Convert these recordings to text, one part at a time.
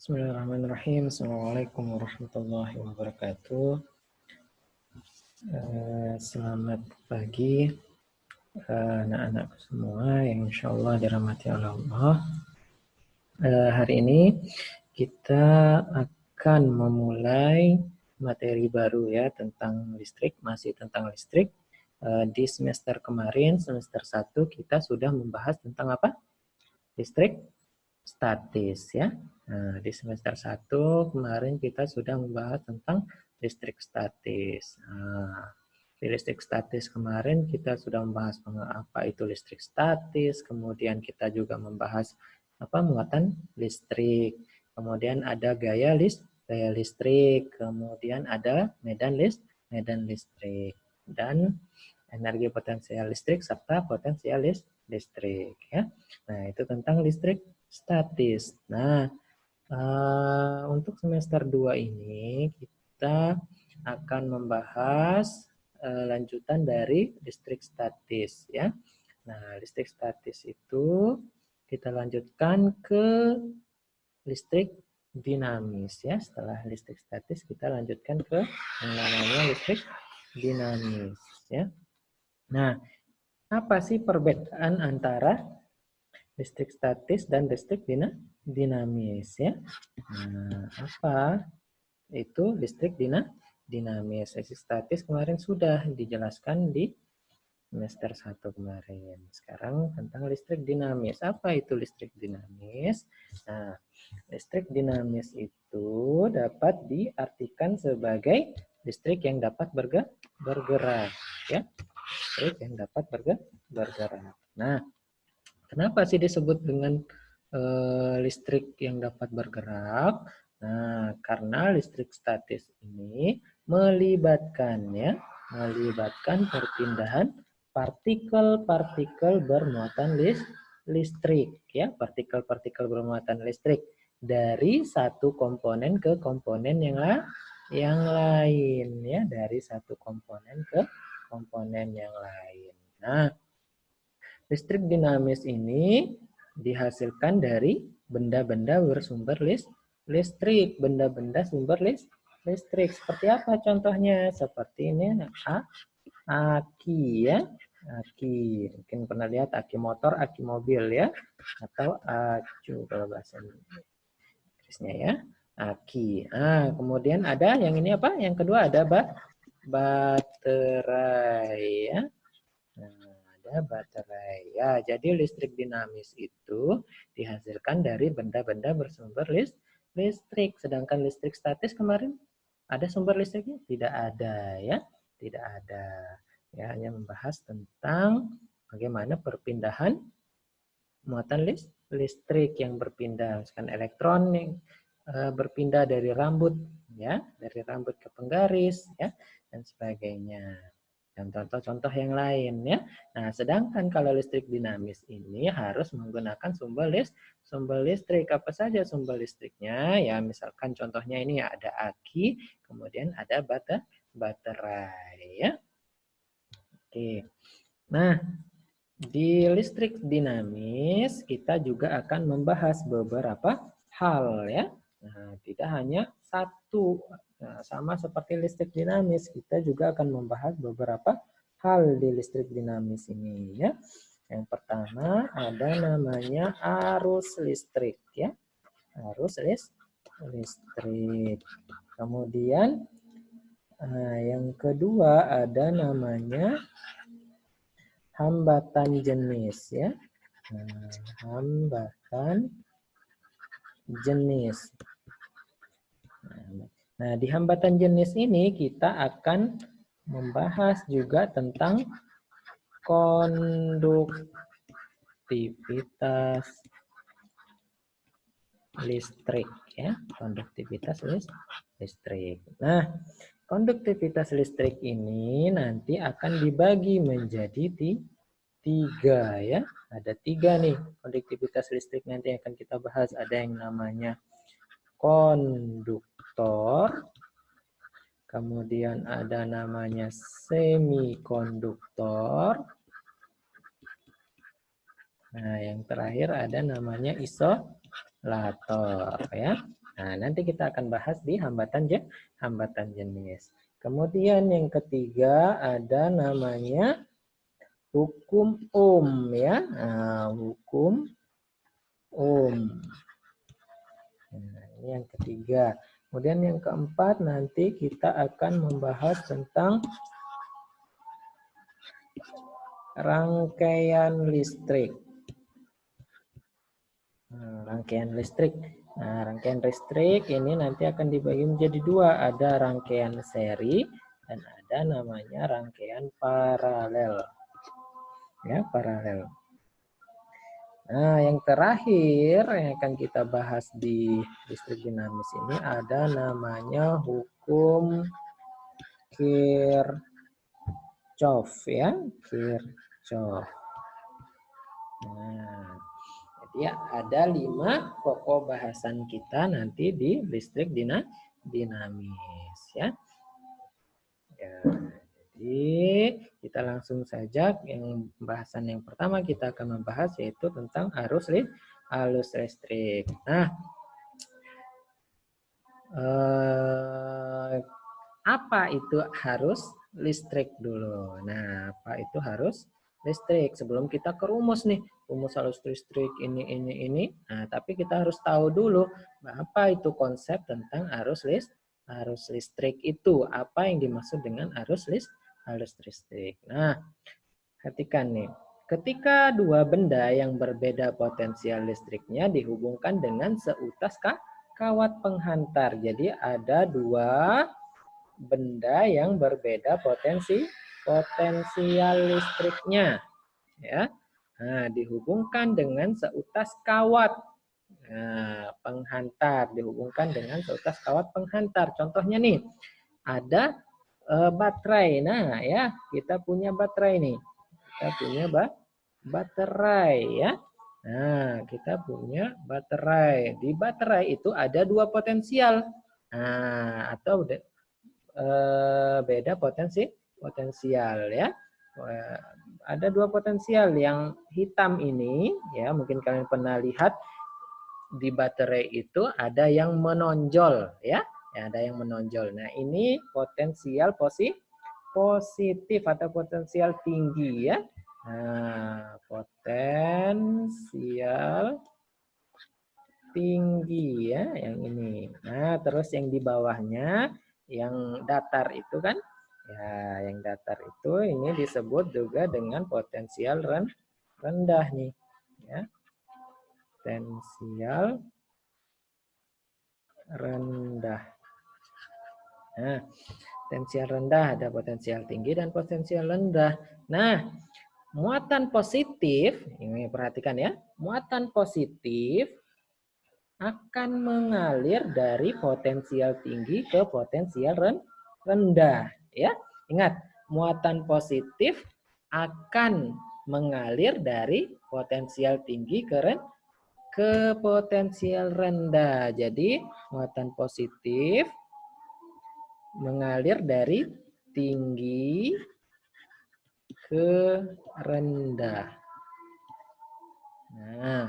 Bismillahirrahmanirrahim. Assalamualaikum warahmatullahi wabarakatuh. Selamat pagi anak-anakku semua yang insya Allah dirahmati oleh Allah. Hari ini kita akan memulai materi baru ya tentang listrik, masih tentang listrik. Di semester kemarin, semester 1 kita sudah membahas tentang apa? Listrik statis ya. Nah, di semester 1 kemarin kita sudah membahas tentang listrik statis. Nah, di listrik statis kemarin kita sudah membahas apa itu listrik statis, kemudian kita juga membahas apa muatan listrik, kemudian ada gaya listrik, kemudian ada medan listrik dan energi potensial listrik serta potensial listrik ya. Nah, itu tentang listrik statis. Nah, untuk semester 2 ini kita akan membahas lanjutan dari listrik statis ya. Nah, listrik statis itu kita lanjutkan ke listrik dinamis ya. Setelah listrik statis kita lanjutkan ke yang namanya listrik dinamis ya. Nah, apa sih perbedaan antara listrik statis dan listrik dinamis ya? Nah, apa itu listrik dinamis? Listrik statis kemarin sudah dijelaskan di semester 1 kemarin. Sekarang tentang listrik dinamis. Apa itu listrik dinamis? Nah, listrik dinamis itu dapat diartikan sebagai listrik yang dapat bergerak ya. Listrik yang dapat bergerak. Nah, kenapa sih disebut dengan listrik yang dapat bergerak? Nah, karena listrik statis ini melibatkan perpindahan partikel-partikel bermuatan listrik ya, partikel-partikel bermuatan listrik dari satu komponen ke komponen yang lain ya, dari satu komponen ke komponen yang lain. Nah, listrik dinamis ini dihasilkan dari benda-benda bersumber listrik, benda-benda sumber listrik. Seperti apa contohnya? Seperti ini, aki ya, aki. Mungkin pernah lihat aki motor, aki mobil ya, atau acu kalau bahasa Inggrisnya ya, aki. Nah, kemudian ada yang ini apa? Yang kedua ada baterai ya. Nah, ada baterai. Ya, jadi listrik dinamis itu dihasilkan dari benda-benda bersumber listrik. Sedangkan listrik statis kemarin ada sumber listriknya? Tidak ada ya. Tidak ada. Ya, hanya membahas tentang bagaimana perpindahan muatan listrik yang berpindah. Misalkan elektron yang berpindah dari rambut ya, dari rambut ke penggaris ya, dan sebagainya. Dan contoh-contoh yang lain ya. Nah, sedangkan kalau listrik dinamis ini harus menggunakan sumber listrik. Apa saja sumber listriknya? Ya, misalkan contohnya ini ada aki, kemudian ada baterai ya. Oke. Nah, di listrik dinamis kita juga akan membahas beberapa hal ya. Nah, tidak hanya satu. Nah, sama seperti listrik dinamis, kita juga akan membahas beberapa hal di listrik dinamis ini ya. Yang pertama ada namanya arus listrik ya. Arus listrik. Kemudian yang kedua ada namanya hambatan jenis ya. Hambatan jenis. Nah, di hambatan jenis ini kita akan membahas juga tentang konduktivitas listrik ya, konduktivitas listrik. Nah, konduktivitas listrik ini nanti akan dibagi menjadi tiga ya. Ada tiga nih konduktivitas listrik nanti akan kita bahas. Ada yang namanya konduktor, kemudian ada namanya semikonduktor. Nah, yang terakhir ada namanya isolator ya. Nah, nanti kita akan bahas di hambatan jenis. Kemudian yang ketiga ada namanya hukum ya. Nah, hukum Nah, ini yang ketiga. Kemudian yang keempat nanti kita akan membahas tentang rangkaian listrik. Rangkaian listrik. Nah, rangkaian listrik ini nanti akan dibagi menjadi dua. Ada rangkaian seri dan ada namanya rangkaian paralel. Ya, paralel. Nah, yang terakhir yang akan kita bahas di listrik dinamis ini ada namanya hukum Kirchhoff ya, Kirchhoff. Nah, jadi ada 5 pokok bahasan kita nanti di listrik dinamis ya. Jadi kita langsung saja yang pembahasan yang pertama kita akan membahas yaitu tentang arus listrik. Nah, apa itu harus listrik dulu? Nah, apa itu harus listrik? Sebelum kita ke rumus nih, rumus arus listrik ini. Nah, tapi kita harus tahu dulu apa itu konsep tentang arus listrik itu. Apa yang dimaksud dengan arus listrik? Nah, perhatikan nih. Ketika dua benda yang berbeda potensial listriknya dihubungkan dengan seutas kawat penghantar. Jadi ada dua benda yang berbeda potensial listriknya, ya. Nah, dihubungkan dengan seutas kawat penghantar, dihubungkan dengan seutas kawat penghantar. Contohnya nih, ada baterai. Nah, ya, kita punya baterai nih. Kita punya baterai, ya. Nah, kita punya baterai. Di baterai itu ada dua potensial. Nah, atau beda potensial ya. Ada dua potensial. Yang hitam ini ya, mungkin kalian pernah lihat di baterai itu ada yang menonjol ya. Ada yang menonjol. Nah, ini potensial positif atau potensial tinggi ya. Nah, potensial tinggi ya yang ini. Nah, terus yang di bawahnya yang datar itu kan, ya yang datar itu ini disebut juga dengan potensial rendah nih, ya. Potensial rendah. Nah, potensial rendah ada potensial tinggi dan potensial rendah. Nah, muatan positif, ini perhatikan ya, muatan positif akan mengalir dari potensial tinggi ke potensial rendah. Ya, ingat, muatan positif akan mengalir dari potensial tinggi ke potensial rendah. Jadi, muatan positif mengalir dari tinggi ke rendah. Nah,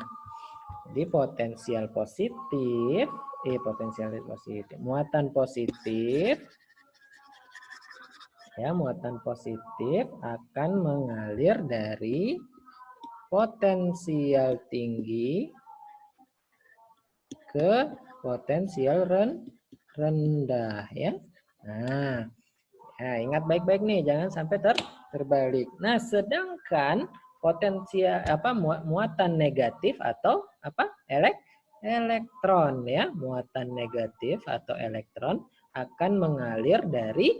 jadi potensial positif, muatan positif, ya muatan positif akan mengalir dari potensial tinggi ke potensial rendah, ya. Nah, ya, ingat baik-baik nih, jangan sampai terbalik. Nah, sedangkan potensial muatan negatif atau elektron ya, muatan negatif atau elektron akan mengalir dari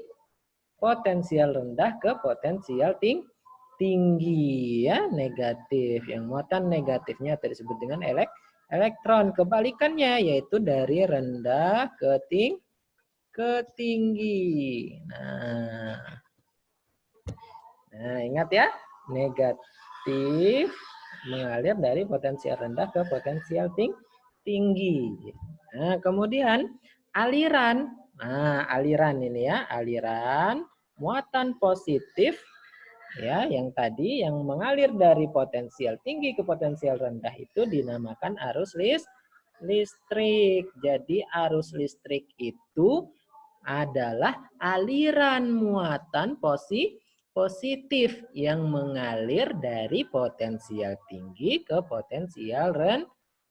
potensial rendah ke potensial tinggi ya, negatif. Yang muatan negatifnya tadi disebut dengan elektron. Kebalikannya yaitu dari rendah ke tinggi. Nah, ingat ya, negatif mengalir dari potensial rendah ke potensial tinggi. Nah, kemudian aliran. Nah, aliran ini ya, aliran muatan positif ya, yang tadi yang mengalir dari potensial tinggi ke potensial rendah itu dinamakan arus listrik. Jadi arus listrik itu adalah aliran muatan positif yang mengalir dari potensial tinggi ke potensial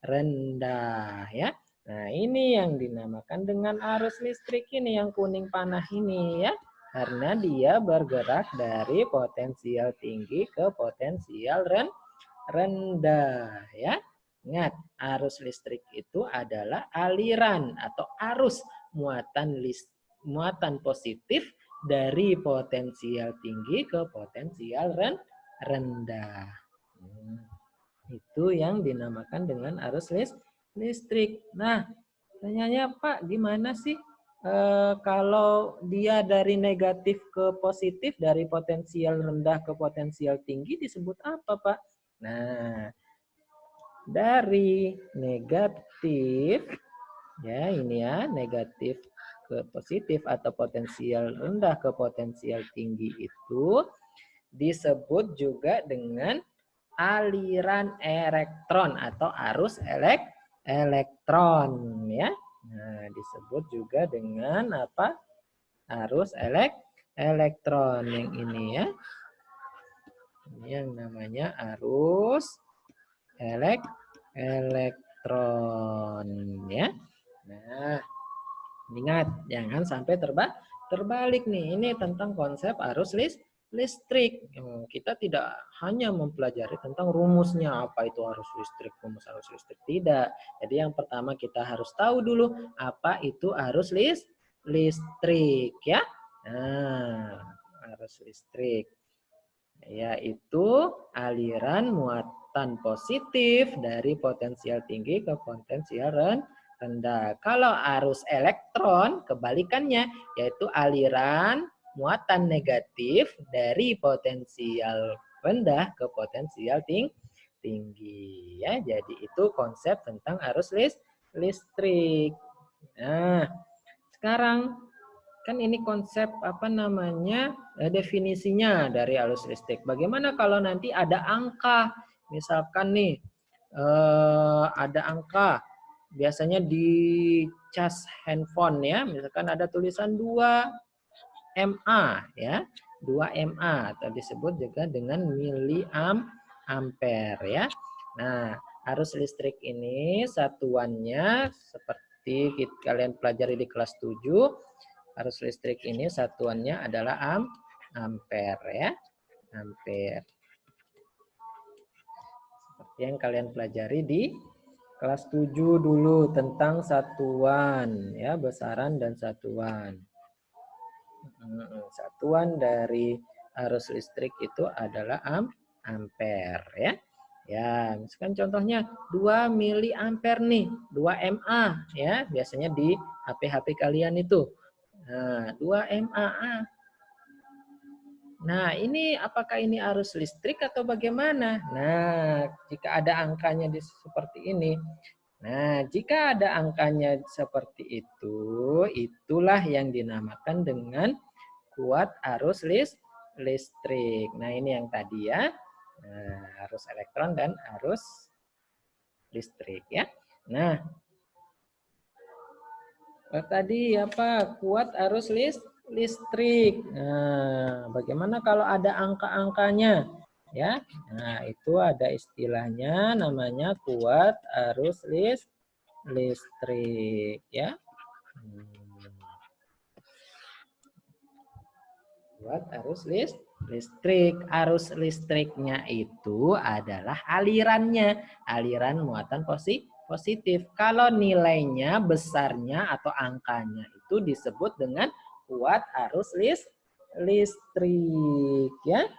rendah ya. Nah, ini yang dinamakan dengan arus listrik ini yang kuning panah ini ya. Karena dia bergerak dari potensial tinggi ke potensial rendah ya. Ingat, arus listrik itu adalah aliran atau arus muatan positif dari potensial tinggi ke potensial rendah. Itu yang dinamakan dengan arus listrik. Nah, tanyanya Pak, gimana sih kalau dia dari negatif ke positif, dari potensial rendah ke potensial tinggi disebut apa Pak? Nah, dari negatif, ya ini ya, negatif ke positif atau potensial rendah ke potensial tinggi itu disebut juga dengan aliran elektron atau arus elektron ya. Nah, disebut juga dengan apa? Arus elektron yang ini ya. Ini yang namanya arus elektron ya. Nah, ingat jangan sampai terbalik nih. Ini tentang konsep arus listrik. Kita tidak hanya mempelajari tentang rumusnya apa itu arus listrik, rumus arus listrik tidak. Jadi yang pertama kita harus tahu dulu apa itu arus listrik ya. Nah, arus listrik yaitu aliran muatan positif dari potensial tinggi ke potensial rendah. Kalau arus elektron kebalikannya yaitu aliran muatan negatif dari potensial rendah ke potensial tinggi ya. Jadi itu konsep tentang arus listrik. Nah, sekarang kan ini konsep apa namanya definisinya dari arus listrik. Bagaimana kalau nanti ada angka, misalkan nih ada angka, biasanya di cas handphone ya, misalkan ada tulisan 2 mA ya, 2 mA atau disebut juga dengan miliampere ya. Nah, arus listrik ini satuannya seperti kalian pelajari di kelas 7. Arus listrik ini satuannya adalah ampere ya. Ampere. Seperti yang kalian pelajari di kelas 7 dulu tentang satuan ya, besaran dan satuan. Satuan dari arus listrik itu adalah ampere ya. Ya, misalkan contohnya 2 miliampere nih, 2 mA ya, biasanya di HP-HP kalian itu. Nah, 2 mA. Nah, ini apakah ini arus listrik atau bagaimana? Nah, jika ada angkanya seperti ini. Nah, jika ada angkanya seperti itu, itulah yang dinamakan dengan kuat arus listrik. Nah, ini yang tadi ya. Nah, arus elektron dan arus listrik ya. Nah, tadi apa? Kuat arus listrik. Nah, bagaimana kalau ada angka-angkanya? Ya, nah itu ada istilahnya namanya kuat arus listrik. Ya, kuat arus listrik. Arus listriknya itu adalah alirannya, aliran muatan positif. Kalau nilainya, besarnya atau angkanya itu disebut dengan kuat arus listrik ya.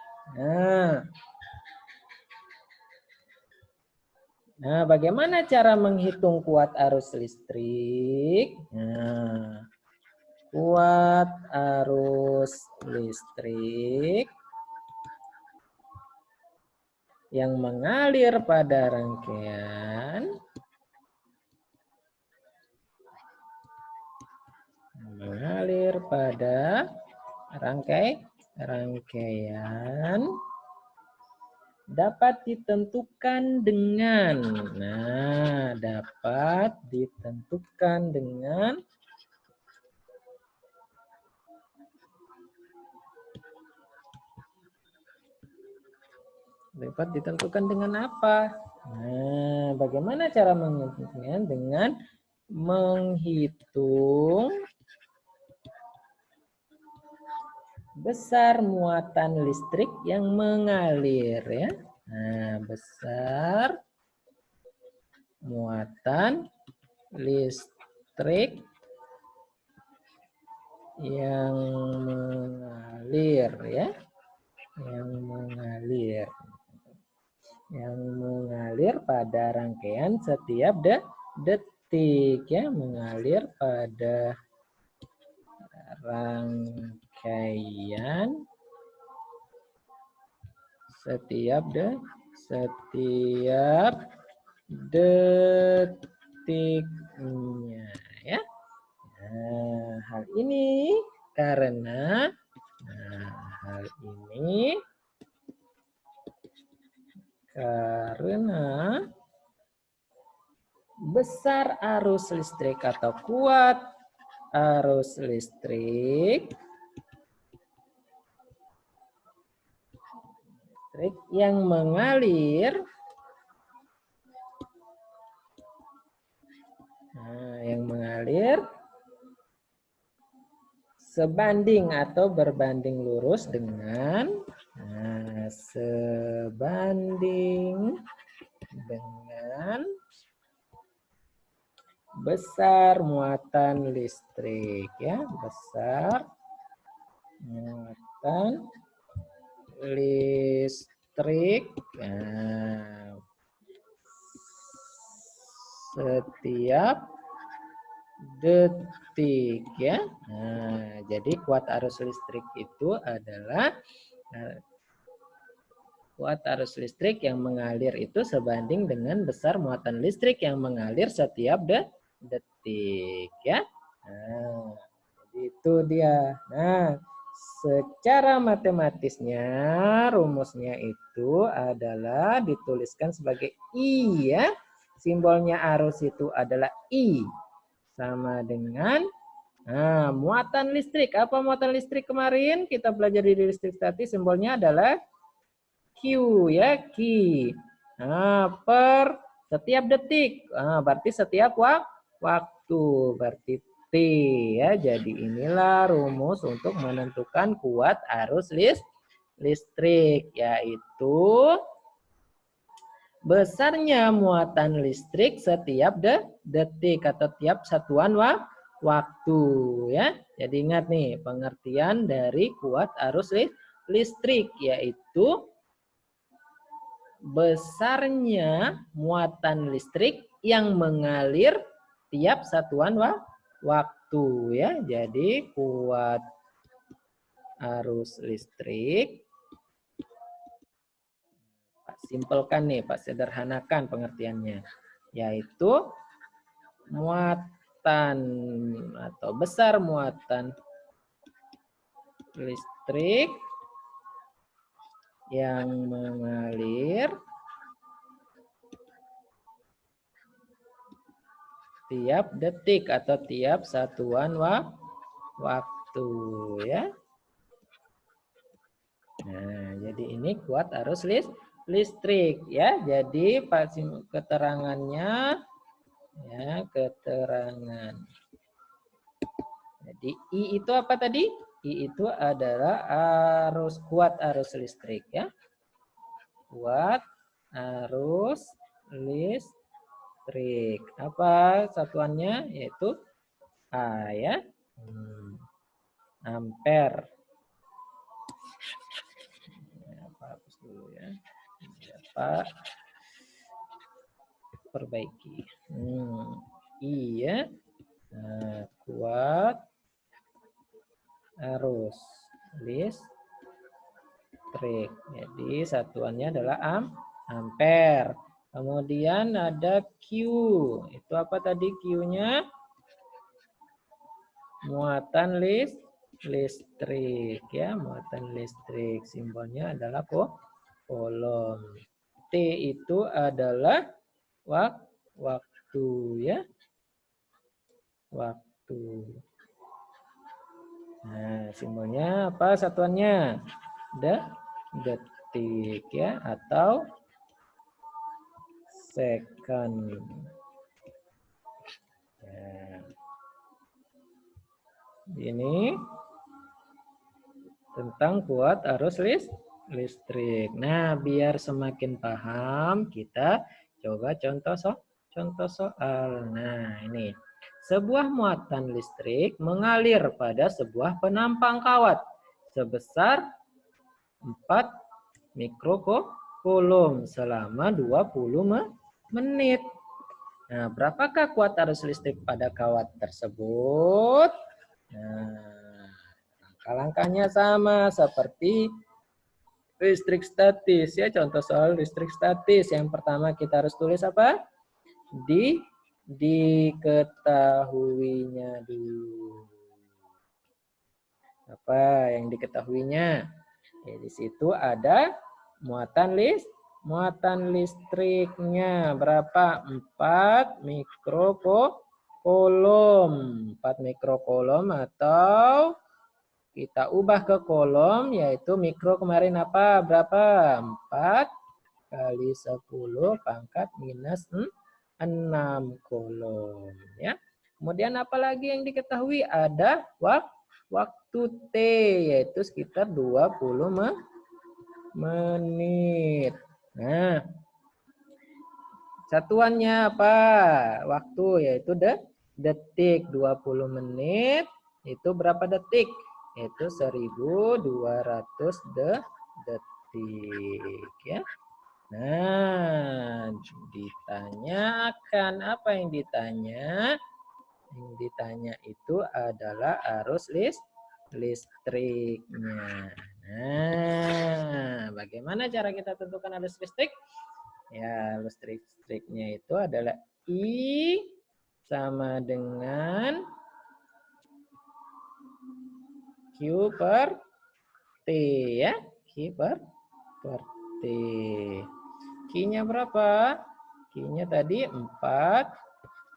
Nah, bagaimana cara menghitung kuat arus listrik? Nah, kuat arus listrik yang mengalir pada rangkaian rangkaian dapat ditentukan dengan, nah, dapat ditentukan dengan apa? Nah, bagaimana cara menentukannya? Dengan menghitung besar muatan listrik yang mengalir ya. Nah, besar muatan listrik yang mengalir ya. Yang mengalir pada rangkaian setiap detik ya, mengalir pada rangkaian setiap detiknya ya. Nah, hal ini karena besar arus listrik atau kuat arus listrik yang mengalir sebanding atau berbanding lurus dengan besar muatan listrik ya, besar muatan listrik setiap detik ya. Nah, jadi kuat arus listrik itu adalah kuat arus listrik yang mengalir itu sebanding dengan besar muatan listrik yang mengalir setiap detik ya. Nah, jadi itu dia. Nah, secara matematisnya rumusnya itu adalah dituliskan sebagai I ya. Simbolnya arus itu adalah I sama dengan muatan listrik. Apa muatan listrik kemarin? Kita belajar di listrik statis, simbolnya adalah Q ya, Q. Nah, per setiap detik. Berarti setiap waktu. Berarti T ya. Jadi inilah rumus untuk menentukan kuat arus listrik, yaitu besarnya muatan listrik setiap detik atau tiap satuan waktu ya. Jadi ingat nih pengertian dari kuat arus listrik, yaitu besarnya muatan listrik yang mengalir tiap satuan waktu ya. Jadi kuat arus listrik, Pak simpelkan nih, Pak sederhanakan pengertiannya, yaitu muatan atau besar muatan listrik yang mengalir tiap detik atau tiap satuan waktu ya. Nah, jadi ini kuat arus listrik ya. Jadi keterangannya ya, keterangan. Jadi I itu apa tadi? I itu adalah kuat arus listrik ya. Kuat arus listrik. Apa satuannya? Yaitu A ya. Ampere. Hapus dulu ya. Pak perbaiki. Iya. Nah, kuat arus listrik. Jadi satuannya adalah ampere. Kemudian ada Q. Itu apa tadi Q-nya? Muatan listrik ya, muatan listrik. Simbolnya adalah kolom. T itu adalah waktu ya. Waktu. Nah, simbolnya apa satuannya? Detik ya atau second. Nah, ini tentang kuat arus listrik. Nah, biar semakin paham, kita coba contoh soal. Nah, ini. Sebuah muatan listrik mengalir pada sebuah penampang kawat sebesar 4 mikrocoulomb selama 20 menit. Nah, berapakah kuat arus listrik pada kawat tersebut? Nah, langkah-langkahnya sama seperti listrik statis ya. Contoh soal listrik statis. Yang pertama kita harus tulis apa? Diketahuinya dulu. Apa yang diketahuinya? Ya, di situ ada muatan listriknya berapa? 4 mikrocoulomb. 4 mikrocoulomb atau kita ubah ke kolom yaitu mikro kemarin apa? Berapa? 4 kali 10 pangkat minus 6 kolom ya. Kemudian apa lagi yang diketahui? Ada waktu T yaitu sekitar 20 menit. Nah, satuannya apa? Waktu yaitu detik. 20 menit itu berapa detik? Itu 1200 detik ya. Nah, ditanyakan apa yang ditanya? Yang ditanya itu adalah arus listriknya. Nah, bagaimana cara kita tentukan arus listrik? Ya, arus listriknya itu adalah I sama dengan Q per T ya. Q per T. Q-nya berapa? Q-nya tadi 4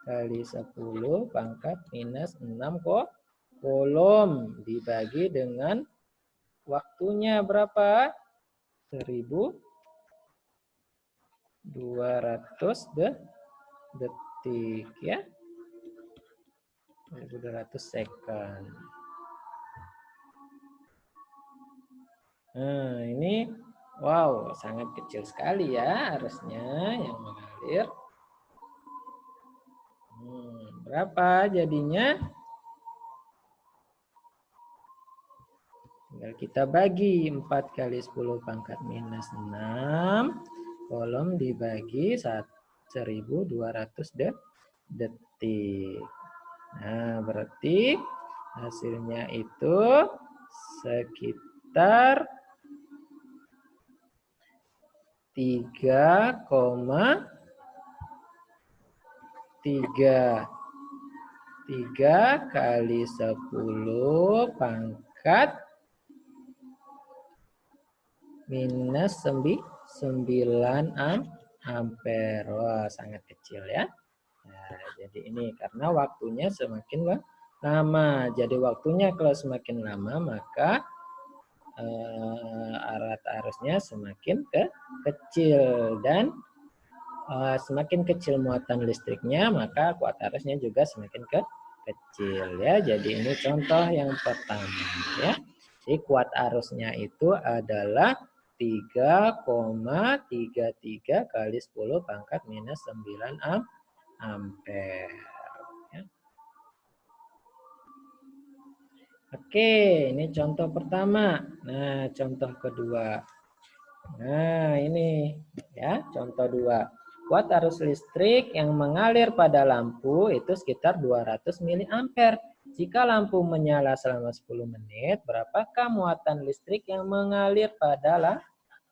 kali 10 pangkat minus 6 kolom dibagi dengan waktunya berapa? 1200 detik ya. 1200 second. Nah, ini wow, sangat kecil sekali ya arusnya yang mengalir. Berapa jadinya? Tinggal kita bagi 4 kali 10 pangkat minus 6 kolom dibagi 1200 detik. Nah, berarti hasilnya itu sekitar 3 kali 10 pangkat minus 9 ampere. Wah, sangat kecil ya. Nah, jadi ini karena waktunya semakin lama. Jadi waktunya kalau semakin lama maka arusnya semakin kecil dan semakin kecil muatan listriknya maka kuat arusnya juga semakin kecil ya. Jadi ini contoh yang pertama ya. Jadi kuat arusnya itu adalah 3,33 kali 10 pangkat minus 9 ampere. Ya. Oke, ini contoh pertama. Nah, contoh kedua. Nah, ini ya, contoh 2. Kuat arus listrik yang mengalir pada lampu itu sekitar 200 mA. Jika lampu menyala selama 10 menit, berapakah muatan listrik yang mengalir pada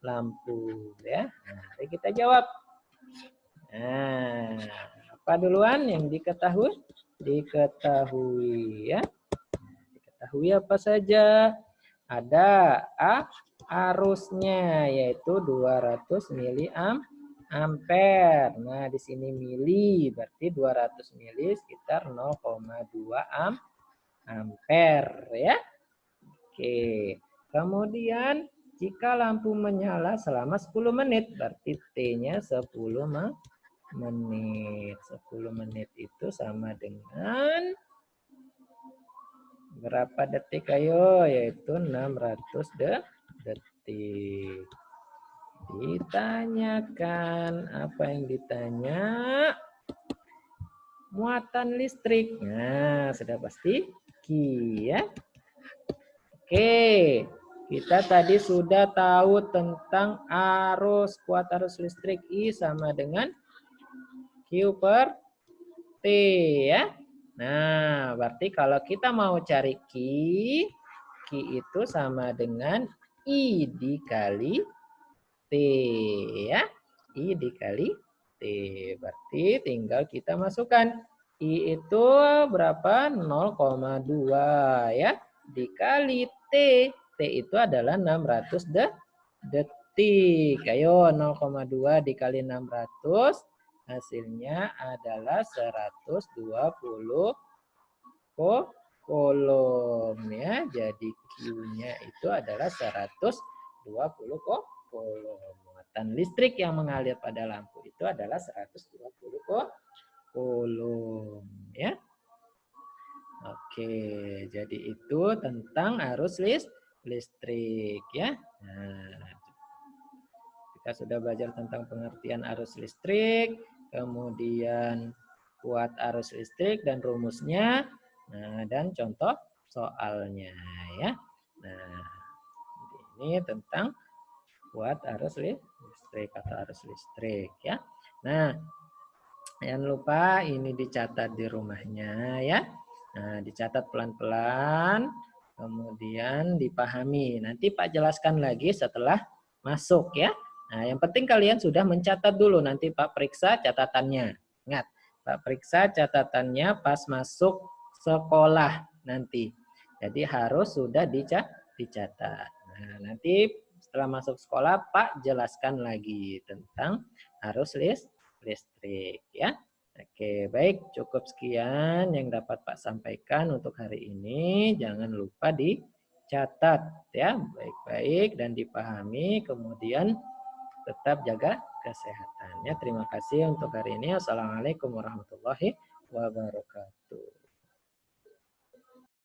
lampu ya? Nah, mari kita jawab. Nah, apa duluan yang diketahui? Diketahui ya. Diketahui apa saja? Ada arusnya yaitu 200 miliampere. Nah, di sini mili berarti 200 mili sekitar 0,2 ampere ya. Oke. Kemudian jika lampu menyala selama 10 menit berarti T-nya 10 menit. 10 menit itu sama dengan berapa detik ayo? Yaitu 600 detik. Ditanyakan, apa yang ditanya? Muatan listrik. Nah, sudah pasti Q ya. Oke, kita tadi sudah tahu tentang arus, kuat arus listrik I sama dengan Q per T ya. Nah, berarti kalau kita mau cari Q itu sama dengan I dikali T ya. I dikali T. Berarti tinggal kita masukkan. I itu berapa? 0,2 ya. Dikali T. T itu adalah 600 detik. Ayo 0,2 dikali 600. Hasilnya adalah 120 kolom ya. Jadi Q-nya itu adalah 120 kolom. Muatan listrik yang mengalir pada lampu itu adalah 120 kolom ya. Oke, jadi itu tentang arus listrik ya. Nah, kita sudah belajar tentang pengertian arus listrik, kemudian kuat arus listrik dan rumusnya, nah, dan contoh soalnya ya. Nah, ini tentang kuat arus listrik atau arus listrik ya. Nah, jangan lupa ini dicatat di rumahnya ya. Nah, dicatat pelan-pelan, kemudian dipahami. Nanti Pak jelaskan lagi setelah masuk ya. Nah, yang penting kalian sudah mencatat dulu, nanti Pak periksa catatannya. Ingat, Pak periksa catatannya pas masuk sekolah nanti. Jadi harus sudah dicatat. Nah, nanti setelah masuk sekolah Pak jelaskan lagi tentang arus listrik ya. Oke, baik, cukup sekian yang dapat Pak sampaikan untuk hari ini. Jangan lupa dicatat ya, baik-baik dan dipahami, kemudian tetap jaga kesehatan ya. Terima kasih untuk hari ini. Assalamualaikum warahmatullahi wabarakatuh.